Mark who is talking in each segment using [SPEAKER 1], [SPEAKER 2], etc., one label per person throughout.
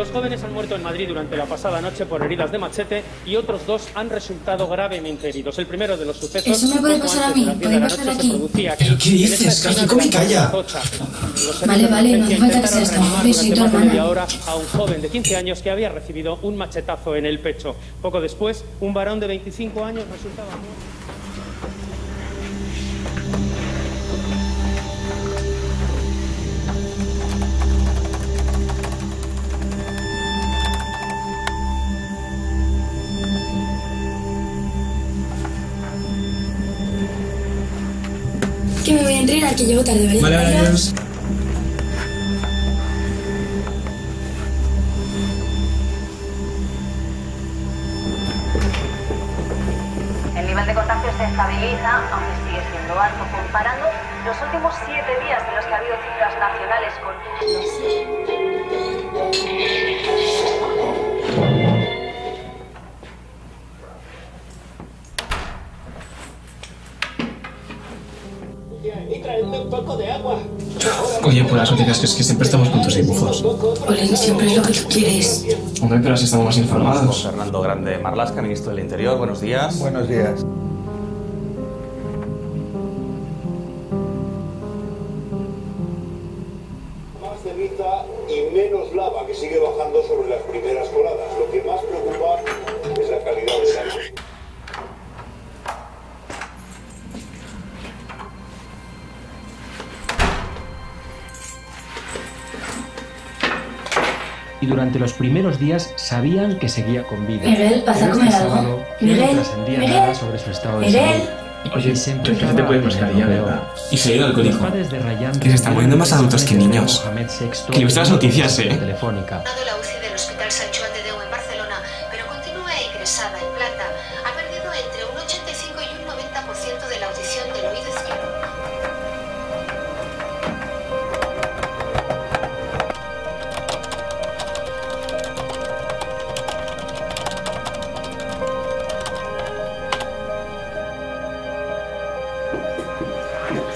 [SPEAKER 1] 2 jóvenes han muerto en Madrid durante la pasada noche por heridas de machete y otros 2 han resultado gravemente heridos. El primero de los sucesos...
[SPEAKER 2] Eso me puede pasar a mí, puede pasar aquí.
[SPEAKER 3] ¿Pero qué dices? Francisco, me calla.
[SPEAKER 2] Vale, no hace falta que seas tan joven, soy tu hermana.
[SPEAKER 1] Ahora a un joven de 15 años que había recibido un machetazo en el pecho. Poco después, un varón de 25 años resultaba muerto.
[SPEAKER 2] Que me voy a entrenar, que llego tarde, ¿vale?
[SPEAKER 3] Vale, adiós.
[SPEAKER 4] El nivel de contagios se estabiliza, aunque sigue siendo alto, comparando los últimos 7 días en los que ha habido cifras nacionales con...
[SPEAKER 5] Y traedme un poco de agua.
[SPEAKER 3] Oye, pues las noticias que es que siempre estamos con tus dibujos.
[SPEAKER 2] Ole, siempre es lo que tú quieres.
[SPEAKER 3] Hombre, pero así estamos más informados.
[SPEAKER 6] Fernando Grande Marlaska, ministro del Interior. Buenos días.
[SPEAKER 7] Buenos días.
[SPEAKER 5] Más ceniza y menos lava que sigue bajando sobre las primeras coladas. Lo que más preocupa es la calidad del aire.
[SPEAKER 8] Y durante los primeros días sabían que seguía con vida.
[SPEAKER 2] Miguel, ¿vas a comer algo?
[SPEAKER 8] No trascendía nada sobre su estado de salud.
[SPEAKER 3] Oye,
[SPEAKER 8] siempre
[SPEAKER 3] que te puedes mascarilla, ¿verdad? Y seguido al código. Que se están muriendo más adultos que niños. Que he visto las noticias,
[SPEAKER 8] Telefónica.
[SPEAKER 4] La UCI del Hospital Sant Joan de Déu en Barcelona, pero continúa ingresada en plata. Ha perdido entre un 85 y un 90% de la audición del oído izquierdo.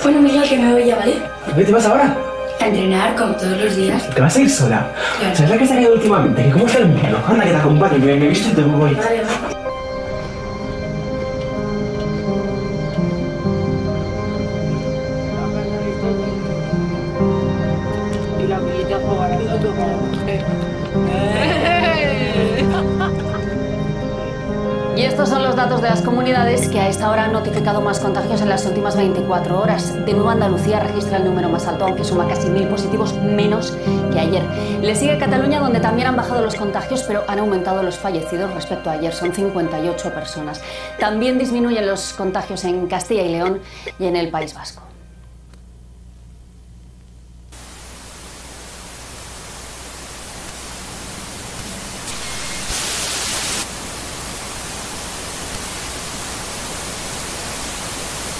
[SPEAKER 2] Bueno, Miguel, que me voy ya, ¿vale?
[SPEAKER 7] ¿Dónde te vas ahora?
[SPEAKER 2] A entrenar, como todos los días.
[SPEAKER 7] ¿Te vas a ir sola?
[SPEAKER 2] Claro.
[SPEAKER 7] ¿Sabes la que se ha quedado últimamente? ¿Que cómo está el mundo? Anda, que te acompañe, me he visto y te voy.
[SPEAKER 2] Vale.
[SPEAKER 9] Y estos son los datos de las comunidades que a esta hora han notificado más contagios en las últimas 24 horas. De nuevo Andalucía registra el número más alto, aunque suma casi 1000 positivos menos que ayer. Le sigue Cataluña, donde también han bajado los contagios, pero han aumentado los fallecidos respecto a ayer. Son 58 personas. También disminuyen los contagios en Castilla y León y en el País Vasco.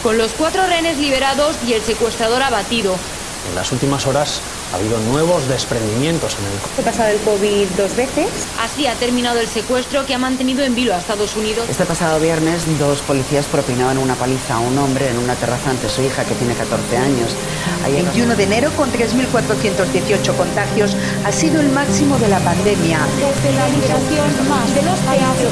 [SPEAKER 10] Con los 4 rehenes liberados y el secuestrador abatido.
[SPEAKER 6] En las últimas horas ha habido nuevos desprendimientos en el...
[SPEAKER 10] He pasado el COVID 2 veces. Así ha terminado el secuestro que ha mantenido en vilo a Estados Unidos.
[SPEAKER 11] Este pasado viernes, 2 policías propinaban una paliza a un hombre en una terraza ante su hija, que tiene 14 años.
[SPEAKER 12] Ayer... 21 de enero, con 3.418 contagios, ha sido el máximo de la pandemia.
[SPEAKER 10] Descentralización más de los peajes.